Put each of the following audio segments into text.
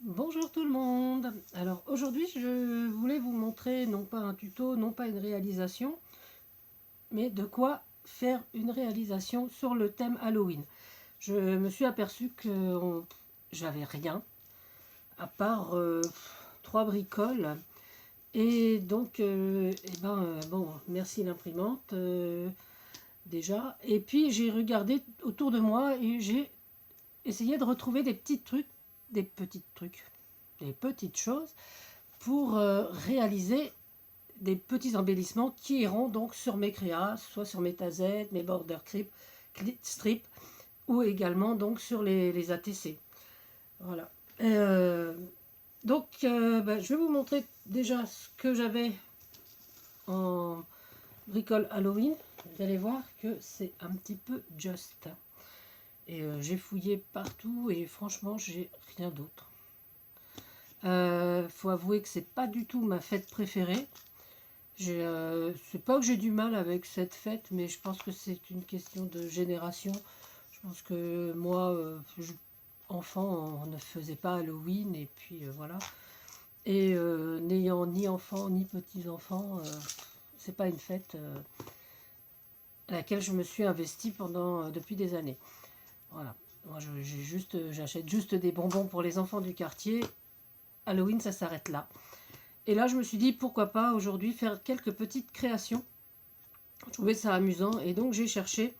Bonjour tout le monde. Alors aujourd'hui je voulais vous montrer non pas un tuto, non pas une réalisation, mais de quoi faire une réalisation sur le thème Halloween. Je me suis aperçu que j'avais rien à part trois bricoles et donc bon, merci l'imprimante déjà, et puis j'ai regardé autour de moi et j'ai essayé de retrouver des petits trucs, des petites choses pour réaliser des petits embellissements qui iront donc sur mes créas, soit sur mes tazettes, mes border strips, ou également donc sur les ATC. Voilà. Je vais vous montrer déjà ce que j'avais en bricole Halloween. Vous allez voir que c'est un petit peu juste. Et j'ai fouillé partout et franchement, j'ai rien d'autre. Faut avouer que c'est pas du tout ma fête préférée. C'est pas que j'ai du mal avec cette fête, mais je pense que c'est une question de génération. Je pense que moi, enfant, on ne faisait pas Halloween, et puis voilà. Et n'ayant ni enfant ni petits-enfants, c'est pas une fête à laquelle je me suis investie depuis des années. Voilà. Moi, j'achète juste des bonbons pour les enfants du quartier. Halloween, ça s'arrête là. Et là, je me suis dit, pourquoi pas aujourd'hui faire quelques petites créations. Je trouvais ça amusant et donc j'ai cherché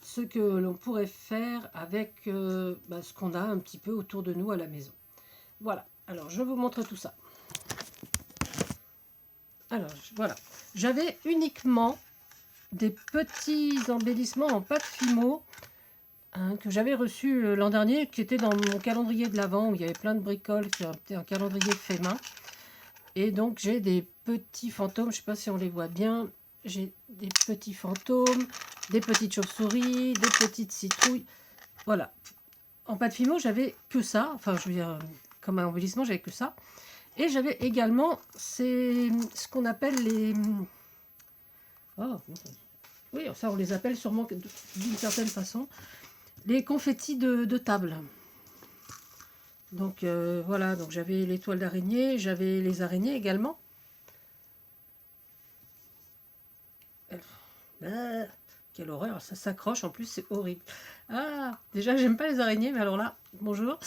ce que l'on pourrait faire avec ce qu'on a un petit peu autour de nous à la maison. Voilà, alors je vous montre tout ça. Alors voilà, j'avais uniquement des petits embellissements en pâte Fimo que j'avais reçu l'an dernier, qui était dans mon calendrier de l'Avent où il y avait plein de bricoles, c'était un calendrier fait main. Et donc j'ai des petits fantômes, je ne sais pas si on les voit bien, j'ai des petits fantômes, des petites chauves-souris, des petites citrouilles. Voilà. En pâte Fimo, j'avais que ça. Enfin, je veux dire, comme un embellissement, j'avais que ça. Et j'avais également ce qu'on appelle les... Oh, oui, ça on les appelle sûrement d'une certaine façon. Les confettis de table. Donc voilà, donc j'avais les toiles d'araignée, j'avais les araignées également. Ah, quelle horreur, ça s'accroche, en plus c'est horrible. Ah, déjà j'aime pas les araignées, mais alors là, bonjour.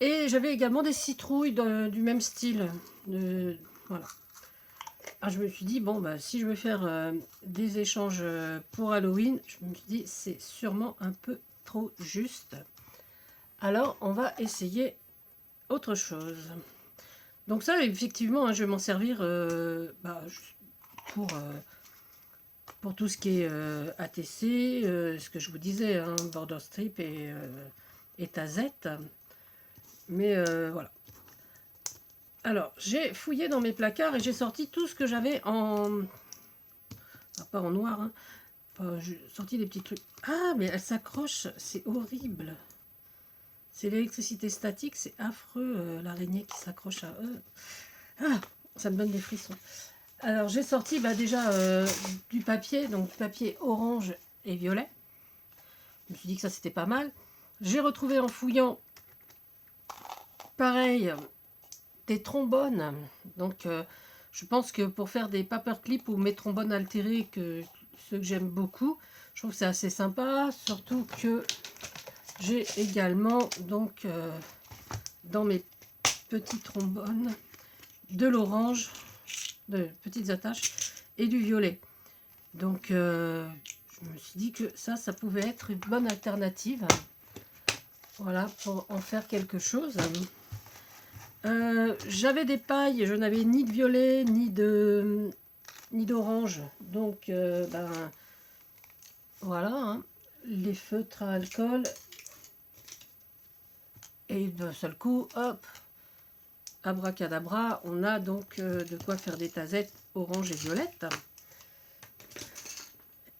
Et j'avais également des citrouilles du même style. Voilà. Alors je me suis dit, bon, bah, si je veux faire des échanges pour Halloween, je me suis dit, c'est sûrement un peu trop juste. Alors, on va essayer autre chose. Donc ça, effectivement, hein, je vais m'en servir pour, euh, pour tout ce qui est ATC, ce que je vous disais, hein, border strip et tazette. Mais voilà. Alors, j'ai fouillé dans mes placards et j'ai sorti tout ce que j'avais en... Ah, pas en noir, hein. Enfin, j'ai sorti des petits trucs. Ah, mais elle s'accroche, c'est horrible. C'est l'électricité statique, c'est affreux, l'araignée qui s'accroche à eux. Ah, ça me donne des frissons. Alors, j'ai sorti déjà du papier, donc du papier orange et violet. Je me suis dit que ça, c'était pas mal. J'ai retrouvé en fouillant, pareil, des trombones. Donc, je pense que pour faire des paperclips ou mes trombones altérés, ceux que j'aime beaucoup, je trouve que c'est assez sympa. Surtout que j'ai également, donc, dans mes petits trombones, de l'orange, de petites attaches, et du violet. Donc, je me suis dit que ça pouvait être une bonne alternative. Voilà, pour en faire quelque chose. J'avais des pailles, je n'avais ni de violet ni d'orange, donc voilà, hein, les feutres à alcool, et d'un seul coup, hop, abracadabra, on a donc de quoi faire des tazettes orange et violette.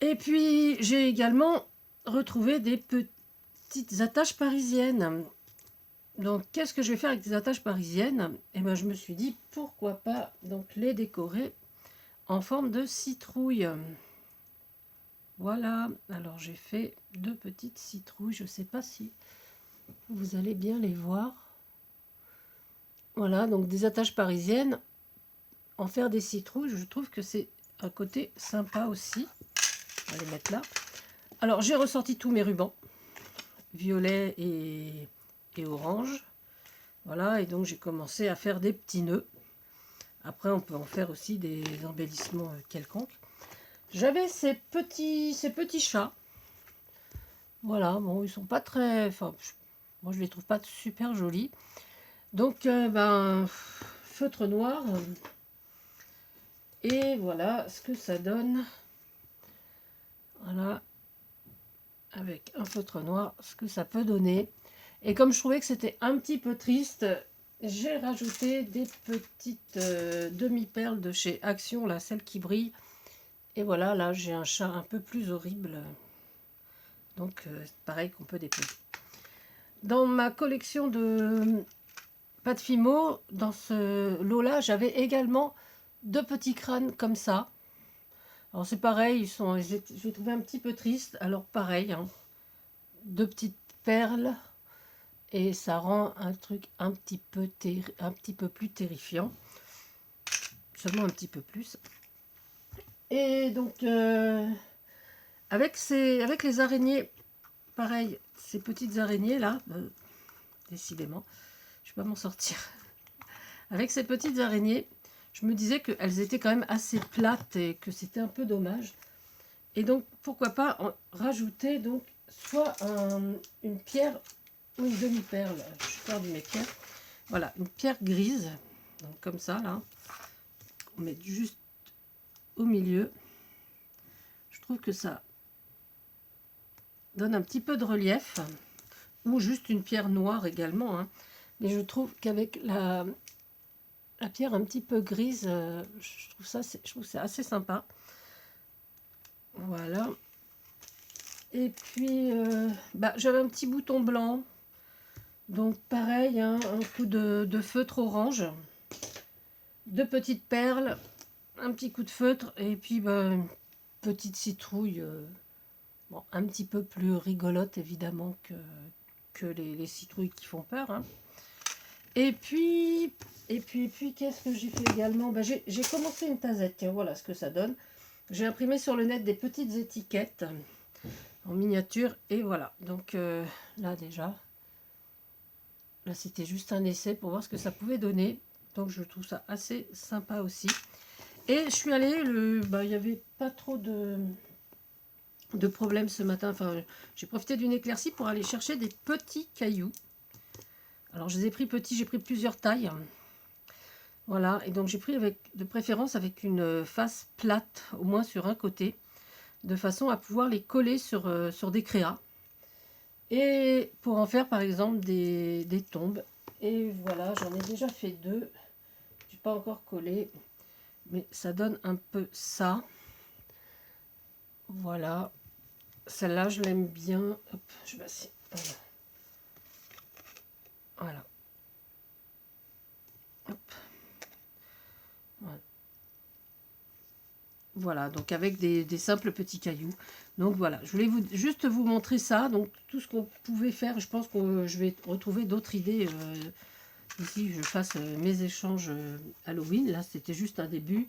Et puis j'ai également retrouvé des petites attaches parisiennes. Donc, qu'est-ce que je vais faire avec des attaches parisiennes? Et ben, je me suis dit, pourquoi pas donc les décorer en forme de citrouille. Voilà, alors j'ai fait deux petites citrouilles. Je ne sais pas si vous allez bien les voir. Voilà, donc des attaches parisiennes, en faire des citrouilles, je trouve que c'est un côté sympa aussi. On va les mettre là. Alors, j'ai ressorti tous mes rubans, violet et orange. Voilà, et donc j'ai commencé à faire des petits nœuds. Après, on peut en faire aussi des embellissements quelconques. J'avais ces petits chats. Voilà, bon, ils sont pas très... Enfin, moi, je les trouve pas super jolis. Donc, ben, feutre noir. Et voilà ce que ça donne. Voilà, avec un feutre noir, ce que ça peut donner. Et comme je trouvais que c'était un petit peu triste, j'ai rajouté des petites demi-perles de chez Action, là, celles qui brillent. Et voilà, là, j'ai un chat un peu plus horrible. Donc, pareil qu'on peut déposer. Dans ma collection de pâte Fimo, dans ce lot-là, j'avais également 2 petits crânes comme ça. Alors, c'est pareil, je les trouvais un petit peu tristes. Alors, pareil, hein, 2 petites perles. Et ça rend un truc un petit peu plus terrifiant. Seulement un petit peu plus. Et donc, avec les araignées, pareil, ces petites araignées là, décidément, je ne vais pas m'en sortir. Avec ces petites araignées, je me disais qu'elles étaient quand même assez plates et que c'était un peu dommage. Et donc, pourquoi pas en rajouter donc soit une pierre ou une demi-perle. Je suis perdue mes pierres. Voilà, une pierre grise, donc comme ça là. On met juste au milieu. Je trouve que ça donne un petit peu de relief. Ou juste une pierre noire également. Hein. Mais je trouve qu'avec la pierre un petit peu grise, je trouve c'est assez sympa. Voilà. Et puis, j'avais un petit bouton blanc. Donc pareil, hein, un coup de feutre orange. 2 petites perles. Un petit coup de feutre. Et puis, une petite citrouille. Bon, un petit peu plus rigolote évidemment que les citrouilles qui font peur. Hein. Et puis, qu'est-ce que j'ai fait également? J'ai commencé une tasette, tiens, voilà ce que ça donne. J'ai imprimé sur le net des petites étiquettes en miniature, et voilà. Donc là déjà, là c'était juste un essai pour voir ce que ça pouvait donner. Donc je trouve ça assez sympa aussi. Et je suis allée, il n'y avait pas trop de problèmes ce matin. Enfin, j'ai profité d'une éclaircie pour aller chercher des petits cailloux. Alors je les ai pris petits, j'ai pris plusieurs tailles. Voilà, et donc j'ai pris de préférence avec une face plate, au moins sur un côté, de façon à pouvoir les coller sur des créas. Et pour en faire par exemple des tombes. Et voilà, j'en ai déjà fait 2. Je n'ai pas encore collé, mais ça donne un peu ça. Voilà, celle-là je l'aime bien. Hop, je vais essayer. Voilà. Hop. Voilà. Voilà, donc avec des simples petits cailloux. Donc voilà, je voulais juste vous montrer ça. Donc tout ce qu'on pouvait faire, je pense que je vais retrouver d'autres idées ici. Je fasse mes échanges Halloween. Là, c'était juste un début.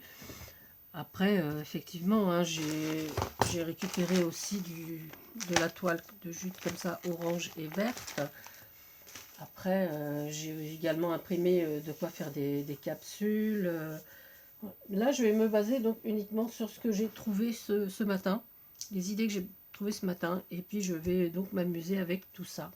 Après, effectivement, hein, j'ai récupéré aussi de la toile de jute comme ça, orange et verte. Après, j'ai également imprimé de quoi faire des capsules. Là, je vais me baser donc uniquement sur ce que j'ai trouvé ce matin, les idées que j'ai trouvées ce matin, et puis je vais donc m'amuser avec tout ça.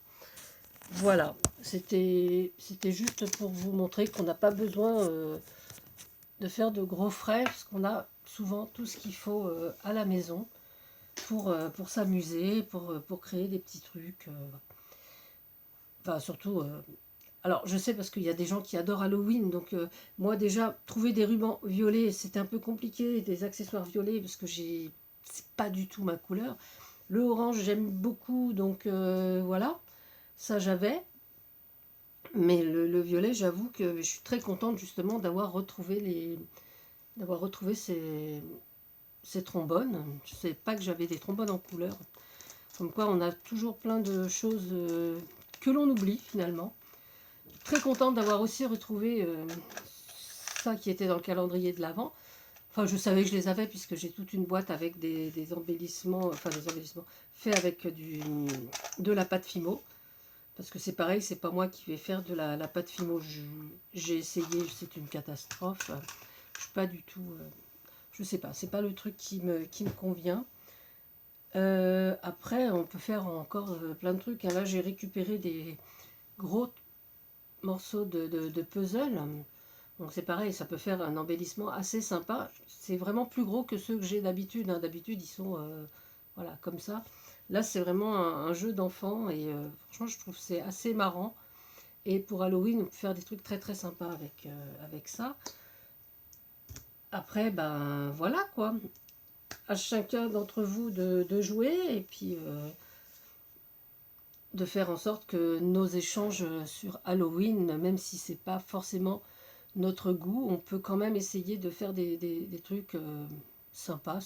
Voilà, c'était juste pour vous montrer qu'on n'a pas besoin de faire de gros frais, parce qu'on a souvent tout ce qu'il faut à la maison pour s'amuser, pour créer des petits trucs. Enfin, surtout... alors, je sais parce qu'il y a des gens qui adorent Halloween, donc moi déjà, trouver des rubans violets, c'était un peu compliqué, des accessoires violets, parce que c'est pas du tout ma couleur. Le orange, j'aime beaucoup, donc voilà, ça j'avais. Mais le violet, j'avoue que je suis très contente justement d'avoir retrouvé ces trombones. Je ne savais pas que j'avais des trombones en couleur. Comme quoi, on a toujours plein de choses que l'on oublie finalement. très contente d'avoir aussi retrouvé ça qui était dans le calendrier de l'Avent. Enfin, je savais que je les avais puisque j'ai toute une boîte avec des embellissements, enfin des embellissements faits avec de la pâte Fimo. Parce que c'est pareil, c'est pas moi qui vais faire de la pâte Fimo. J'ai essayé, c'est une catastrophe. Je suis pas du tout... je sais pas, c'est pas le truc qui me convient. Après, on peut faire encore plein de trucs. Là, j'ai récupéré des gros morceaux de puzzle. Donc c'est pareil, ça peut faire un embellissement assez sympa. C'est vraiment plus gros que ceux que j'ai d'habitude. D'habitude, ils sont voilà, comme ça. Là, c'est vraiment un jeu d'enfant et franchement, je trouve que c'est assez marrant. Et pour Halloween, on peut faire des trucs très très sympas avec ça. Après, ben voilà quoi. À chacun d'entre vous de jouer et puis de faire en sorte que nos échanges sur Halloween, même si c'est pas forcément notre goût, on peut quand même essayer de faire des trucs sympas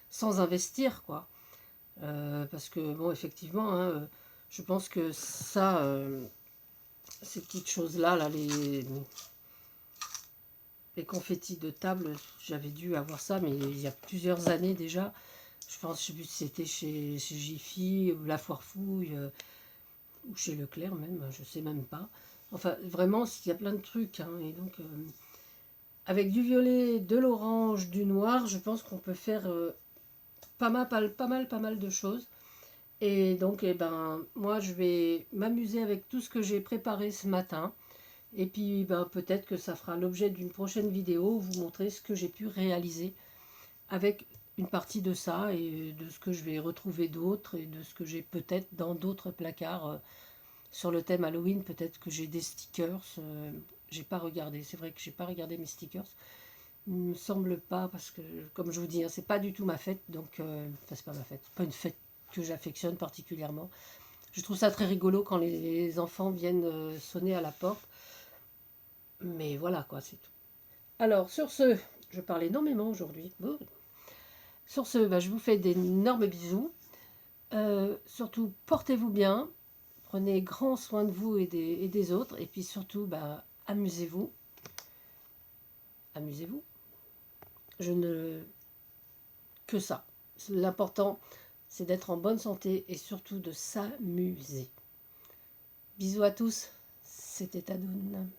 sans investir quoi. Parce que bon effectivement, hein, je pense que ça, ces petites choses là, les confettis de table, j'avais dû avoir ça, mais il y a plusieurs années déjà. Je pense, je sais plus si c'était chez Jiffy ou La Foire Fouille ou chez Leclerc même, je sais même pas. Enfin, vraiment, il y a plein de trucs. Hein, et donc, avec du violet, de l'orange, du noir, je pense qu'on peut faire pas mal de choses. Et donc, eh ben, moi, je vais m'amuser avec tout ce que j'ai préparé ce matin. Et puis, ben, peut-être que ça fera l'objet d'une prochaine vidéo où vous montrer ce que j'ai pu réaliser avec une partie de ça et de ce que je vais retrouver d'autres et de ce que j'ai peut-être dans d'autres placards sur le thème Halloween. Peut-être que j'ai des stickers. J'ai pas regardé. C'est vrai que j'ai pas regardé mes stickers. Il me semble pas parce que, comme je vous dis, hein, c'est pas du tout ma fête. Donc, enfin, c'est pas ma fête. C'est pas une fête que j'affectionne particulièrement. Je trouve ça très rigolo quand les enfants viennent sonner à la porte. Mais voilà quoi, c'est tout. Alors, sur ce, je parle énormément aujourd'hui. Bon. Sur ce, bah, je vous fais d'énormes bisous. Surtout, portez-vous bien. Prenez grand soin de vous et des autres. Et puis surtout, bah, amusez-vous. Amusez-vous. Je ne... Que ça. L'important, c'est d'être en bonne santé et surtout de s'amuser. Bisous à tous. C'était Adoune.